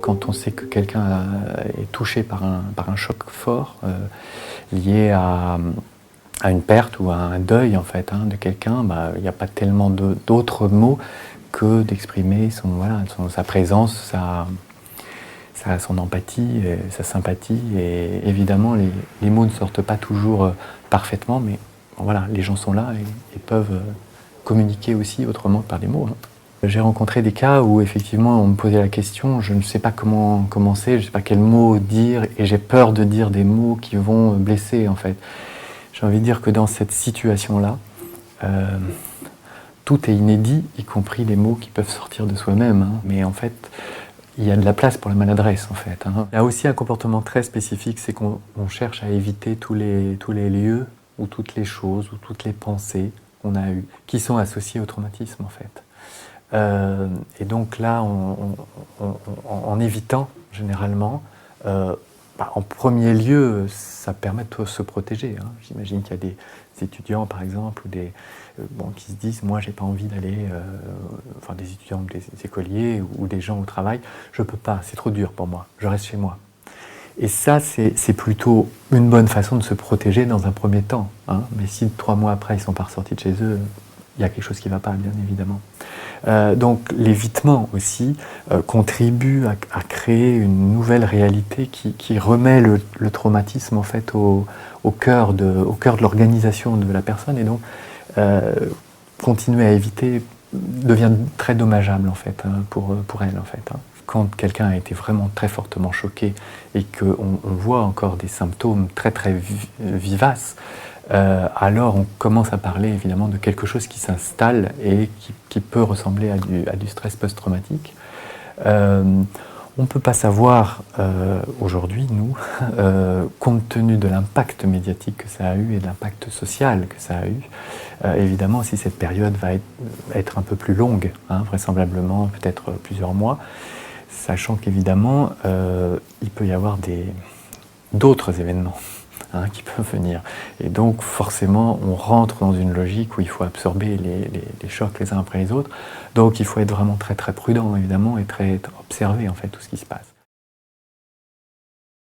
quand on sait que quelqu'un est touché par un choc fort lié à une perte ou à un deuil en fait, de quelqu'un, il n'y a pas tellement d'autres mots que d'exprimer sa présence, son empathie, sa sympathie. Et évidemment, les mots ne sortent pas toujours parfaitement, mais voilà, les gens sont là et peuvent communiquer aussi autrement que par des mots. J'ai rencontré des cas où effectivement on me posait la question, je ne sais pas comment commencer, je ne sais pas quels mots dire et j'ai peur de dire des mots qui vont blesser en fait. J'ai envie de dire que dans cette situation-là, tout est inédit, y compris les mots qui peuvent sortir de soi-même. Mais en fait, il y a de la place pour la maladresse en fait. Il y a aussi un comportement très spécifique, c'est qu'on cherche à éviter tous les lieux ou toutes les choses ou toutes les pensées qu'on a eues, qui sont associées au traumatisme en fait. Et donc là, en évitant généralement, en premier lieu, ça permet de se protéger. J'imagine qu'il y a des étudiants, par exemple, ou qui se disent « moi, j'ai pas envie d'aller… des étudiants, des écoliers ou des gens au travail, je peux pas, c'est trop dur pour moi, je reste chez moi ». Et ça, c'est plutôt une bonne façon de se protéger dans un premier temps. Mais si 3 mois après, ils sont pas ressortis de chez eux, il y a quelque chose qui ne va pas, bien évidemment. Donc l'évitement aussi contribue à créer une nouvelle réalité qui remet le traumatisme en fait au cœur de l'organisation de la personne, et donc continuer à éviter devient très dommageable en fait pour elle en fait. Quand quelqu'un a été vraiment très fortement choqué et qu'on voit encore des symptômes très très vivaces, alors on commence à parler évidemment de quelque chose qui s'installe et qui peut ressembler à du stress post-traumatique. On ne peut pas savoir aujourd'hui, nous, compte tenu de l'impact médiatique que ça a eu et de l'impact social que ça a eu, évidemment si cette période va être un peu plus longue, vraisemblablement peut-être plusieurs mois, sachant qu'évidemment il peut y avoir d'autres événements qui peuvent venir. Et donc forcément on rentre dans une logique où il faut absorber les chocs les uns après les autres. Donc il faut être vraiment très très prudent évidemment et très observer en fait tout ce qui se passe.